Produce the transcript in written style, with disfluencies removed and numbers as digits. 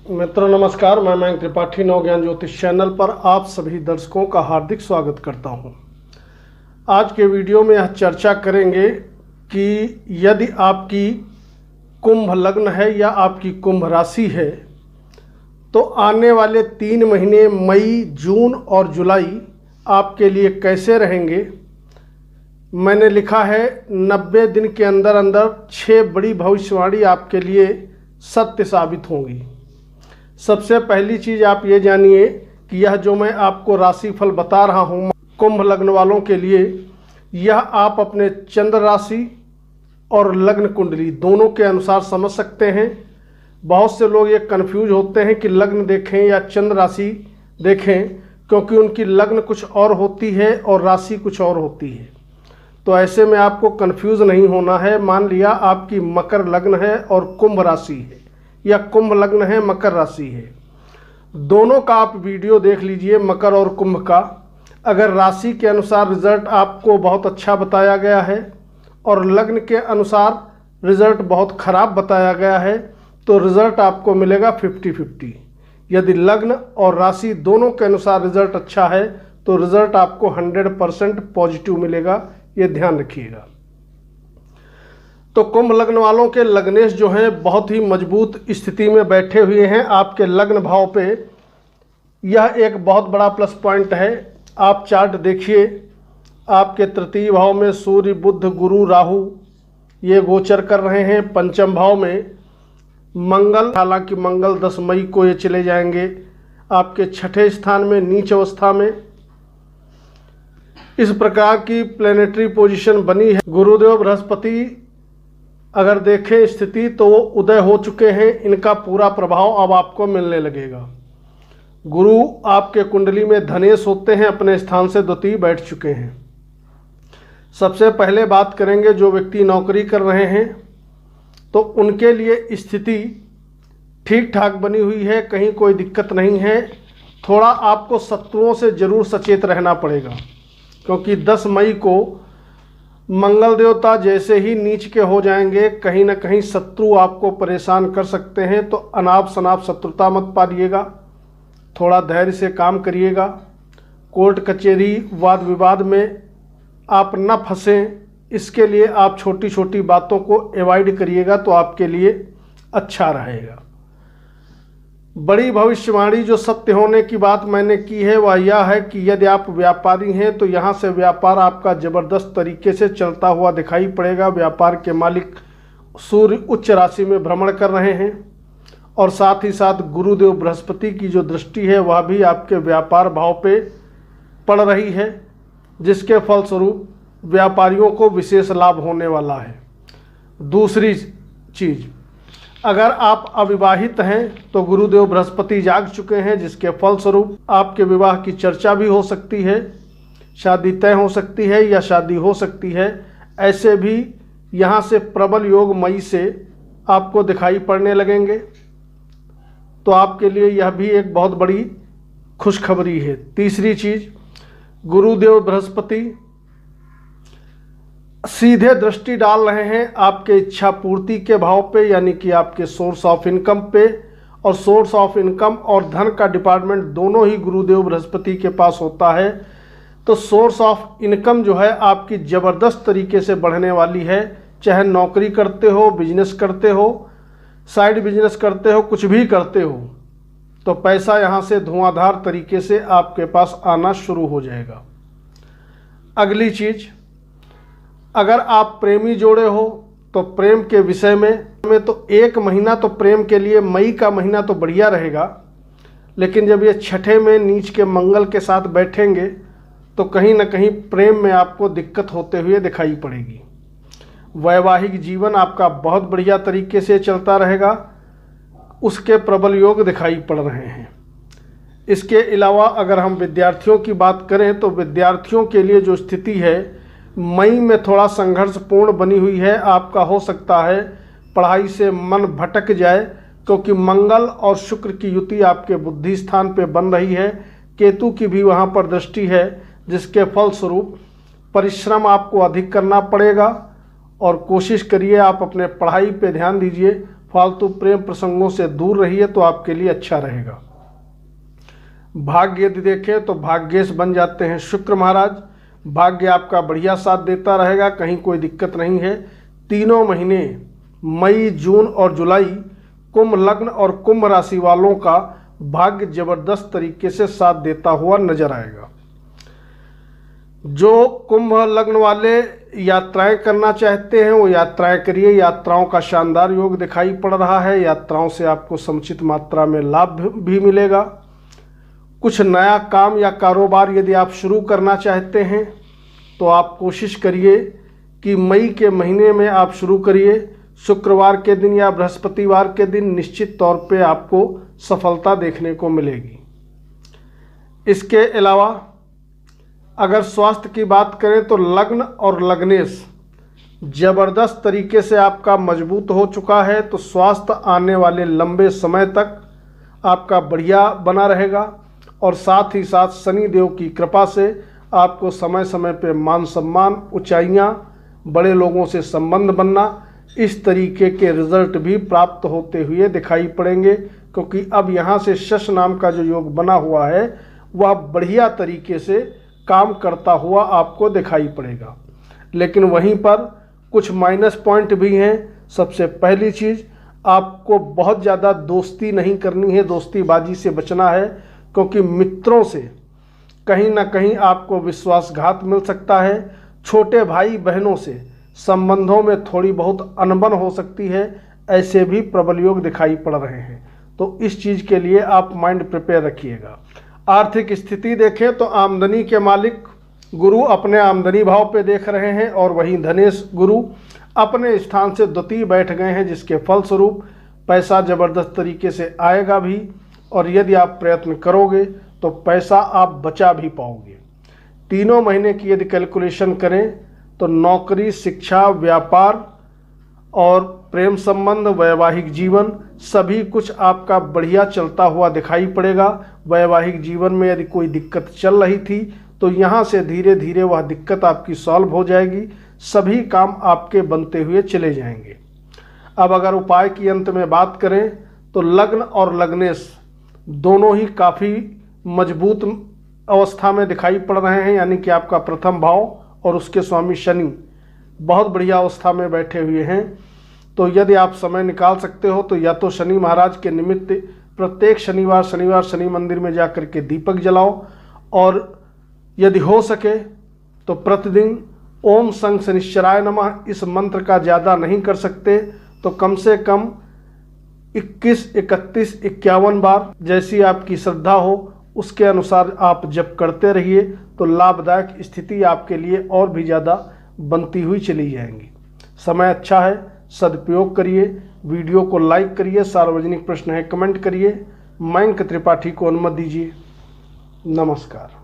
मित्रों नमस्कार, मैं मयंक त्रिपाठी नव ज्ञान ज्योतिष चैनल पर आप सभी दर्शकों का हार्दिक स्वागत करता हूं। आज के वीडियो में यह चर्चा करेंगे कि यदि आपकी कुंभ लग्न है या आपकी कुंभ राशि है तो आने वाले 3 महीने मई, जून और जुलाई आपके लिए कैसे रहेंगे। मैंने लिखा है 90 दिन के अंदर अंदर 6 बड़ी भविष्यवाणी आपके लिए सत्य साबित होंगी। सबसे पहली चीज़ आप ये जानिए कि यह जो मैं आपको राशिफल बता रहा हूँ कुंभ लग्न वालों के लिए, यह आप अपने चंद्र राशि और लग्न कुंडली दोनों के अनुसार समझ सकते हैं। बहुत से लोग ये कन्फ्यूज होते हैं कि लग्न देखें या चंद्र राशि देखें, क्योंकि उनकी लग्न कुछ और होती है और राशि कुछ और होती है। तो ऐसे में आपको कन्फ्यूज़ नहीं होना है। मान लिया आपकी मकर लग्न है और कुंभ राशि है, या कुंभ लग्न है मकर राशि है, दोनों का आप वीडियो देख लीजिए, मकर और कुंभ का। अगर राशि के अनुसार रिजल्ट आपको बहुत अच्छा बताया गया है और लग्न के अनुसार रिजल्ट बहुत ख़राब बताया गया है तो रिजल्ट आपको मिलेगा 50-50। यदि लग्न और राशि दोनों के अनुसार रिजल्ट अच्छा है तो रिजल्ट आपको 100% पॉजिटिव मिलेगा, ये ध्यान रखिएगा। तो कुंभ लग्न वालों के लग्नेश जो हैं बहुत ही मजबूत स्थिति में बैठे हुए हैं आपके लग्न भाव पे। यह एक बहुत बड़ा प्लस पॉइंट है। आप चार्ट देखिए, आपके तृतीय भाव में सूर्य, बुध, गुरु, राहु ये गोचर कर रहे हैं। पंचम भाव में मंगल, हालांकि मंगल 10 मई को ये चले जाएंगे आपके छठे स्थान में नीच अवस्था में। इस प्रकार की प्लेनेटरी पोजीशन बनी है। गुरुदेव बृहस्पति अगर देखें स्थिति तो वो उदय हो चुके हैं, इनका पूरा प्रभाव अब आपको मिलने लगेगा। गुरु आपके कुंडली में धनेश होते हैं, अपने स्थान से द्वितीय बैठ चुके हैं। सबसे पहले बात करेंगे जो व्यक्ति नौकरी कर रहे हैं तो उनके लिए स्थिति ठीक ठाक बनी हुई है, कहीं कोई दिक्कत नहीं है। थोड़ा आपको शत्रुओं से ज़रूर सचेत रहना पड़ेगा, क्योंकि 10 मई को मंगल देवता जैसे ही नीच के हो जाएंगे, कहीं ना कहीं शत्रु आपको परेशान कर सकते हैं। तो अनाप शनाप शत्रुता मत पालिएगा, थोड़ा धैर्य से काम करिएगा। कोर्ट कचहरी वाद विवाद में आप न फंसें, इसके लिए आप छोटी छोटी बातों को अवॉइड करिएगा तो आपके लिए अच्छा रहेगा। बड़ी भविष्यवाणी जो सत्य होने की बात मैंने की है वह यह है कि यदि आप व्यापारी हैं तो यहाँ से व्यापार आपका ज़बरदस्त तरीके से चलता हुआ दिखाई पड़ेगा। व्यापार के मालिक सूर्य उच्च राशि में भ्रमण कर रहे हैं और साथ ही साथ गुरुदेव बृहस्पति की जो दृष्टि है वह भी आपके व्यापार भाव पे पड़ रही है, जिसके फलस्वरूप व्यापारियों को विशेष लाभ होने वाला है। दूसरी चीज़, अगर आप अविवाहित हैं तो गुरुदेव बृहस्पति जाग चुके हैं, जिसके फलस्वरूप आपके विवाह की चर्चा भी हो सकती है, शादी तय हो सकती है या शादी हो सकती है। ऐसे भी यहाँ से प्रबल योग मई से आपको दिखाई पड़ने लगेंगे, तो आपके लिए यह भी एक बहुत बड़ी खुशखबरी है। तीसरी चीज़, गुरुदेव बृहस्पति सीधे दृष्टि डाल रहे हैं आपके इच्छा पूर्ति के भाव पे, यानी कि आपके सोर्स ऑफ इनकम पे। और सोर्स ऑफ इनकम और धन का डिपार्टमेंट दोनों ही गुरुदेव बृहस्पति के पास होता है। तो सोर्स ऑफ इनकम जो है आपकी ज़बरदस्त तरीके से बढ़ने वाली है। चाहे नौकरी करते हो, बिजनेस करते हो, साइड बिजनेस करते हो, कुछ भी करते हो, तो पैसा यहाँ से धुआंधार तरीके से आपके पास आना शुरू हो जाएगा। अगली चीज़, अगर आप प्रेमी जोड़े हो तो प्रेम के विषय में तो 1 महीना तो प्रेम के लिए मई का महीना तो बढ़िया रहेगा, लेकिन जब ये छठे में नीच के मंगल के साथ बैठेंगे तो कहीं ना कहीं प्रेम में आपको दिक्कत होते हुए दिखाई पड़ेगी। वैवाहिक जीवन आपका बहुत बढ़िया तरीके से चलता रहेगा, उसके प्रबल योग दिखाई पड़ रहे हैं। इसके अलावा अगर हम विद्यार्थियों की बात करें तो विद्यार्थियों के लिए जो स्थिति है मई में थोड़ा संघर्षपूर्ण बनी हुई है। आपका हो सकता है पढ़ाई से मन भटक जाए, क्योंकि मंगल और शुक्र की युति आपके बुद्धि स्थान पे बन रही है, केतु की भी वहाँ पर दृष्टि है, जिसके फलस्वरूप परिश्रम आपको अधिक करना पड़ेगा। और कोशिश करिए आप अपने पढ़ाई पे ध्यान दीजिए, फालतू प्रेम प्रसंगों से दूर रहिए तो आपके लिए अच्छा रहेगा। भाग्य यदि देखें तो भाग्येश बन जाते हैं शुक्र महाराज। भाग्य आपका बढ़िया साथ देता रहेगा, कहीं कोई दिक्कत नहीं है। तीनों महीने मई, जून और जुलाई कुंभ लग्न और कुंभ राशि वालों का भाग्य जबरदस्त तरीके से साथ देता हुआ नजर आएगा। जो कुंभ लग्न वाले यात्राएं करना चाहते हैं वो यात्राएं करिए। यात्राओं का शानदार योग दिखाई पड़ रहा है। यात्राओं से आपको समुचित मात्रा में लाभ भी मिलेगा। कुछ नया काम या कारोबार यदि आप शुरू करना चाहते हैं तो आप कोशिश करिए कि मई के महीने में आप शुरू करिए। शुक्रवार के दिन या बृहस्पतिवार के दिन निश्चित तौर पे आपको सफलता देखने को मिलेगी। इसके अलावा अगर स्वास्थ्य की बात करें तो लग्न और लग्नेश जबरदस्त तरीके से आपका मजबूत हो चुका है, तो स्वास्थ्य आने वाले लंबे समय तक आपका बढ़िया बना रहेगा। और साथ ही साथ शनि देव की कृपा से आपको समय समय पे मान सम्मान, ऊंचाइयाँ, बड़े लोगों से संबंध बनना, इस तरीके के रिजल्ट भी प्राप्त होते हुए दिखाई पड़ेंगे। क्योंकि अब यहाँ से शश नाम का जो योग बना हुआ है वह बढ़िया तरीके से काम करता हुआ आपको दिखाई पड़ेगा। लेकिन वहीं पर कुछ माइनस पॉइंट भी हैं। सबसे पहली चीज़, आपको बहुत ज़्यादा दोस्ती नहीं करनी है, दोस्तीबाजी से बचना है। क्योंकि मित्रों से कहीं ना कहीं आपको विश्वासघात मिल सकता है। छोटे भाई बहनों से संबंधों में थोड़ी बहुत अनबन हो सकती है। ऐसे भी प्रबल योग दिखाई पड़ रहे हैं, तो इस चीज़ के लिए आप माइंड प्रिपेयर रखिएगा। आर्थिक स्थिति देखें तो आमदनी के मालिक गुरु अपने आमदनी भाव पे देख रहे हैं और वहीं धनेश गुरु अपने स्थान से द्वितीय बैठ गए हैं, जिसके फलस्वरूप पैसा जबरदस्त तरीके से आएगा भी। और यदि आप प्रयत्न करोगे तो पैसा आप बचा भी पाओगे। तीनों महीने की यदि कैलकुलेशन करें तो नौकरी, शिक्षा, व्यापार और प्रेम संबंध, वैवाहिक जीवन सभी कुछ आपका बढ़िया चलता हुआ दिखाई पड़ेगा। वैवाहिक जीवन में यदि कोई दिक्कत चल रही थी तो यहाँ से धीरे धीरे वह दिक्कत आपकी सॉल्व हो जाएगी। सभी काम आपके बनते हुए चले जाएंगे। अब अगर उपाय की अंत में बात करें तो लग्न और लग्नेश दोनों ही काफ़ी मजबूत अवस्था में दिखाई पड़ रहे हैं। यानी कि आपका प्रथम भाव और उसके स्वामी शनि बहुत बढ़िया अवस्था में बैठे हुए हैं। तो यदि आप समय निकाल सकते हो तो या तो शनि महाराज के निमित्त प्रत्येक शनिवार शनि मंदिर में जा कर के दीपक जलाओ, और यदि हो सके तो प्रतिदिन ओम संग शनिश्चराय नमः इस मंत्र का ज़्यादा नहीं कर सकते तो कम से कम 21, 31, 51 बार, जैसी आपकी श्रद्धा हो उसके अनुसार आप जप करते रहिए, तो लाभदायक स्थिति आपके लिए और भी ज़्यादा बनती हुई चली जाएंगी। समय अच्छा है, सदुपयोग करिए। वीडियो को लाइक करिए, सार्वजनिक प्रश्न है कमेंट करिए। मयंक त्रिपाठी को अनुमति दीजिए। नमस्कार।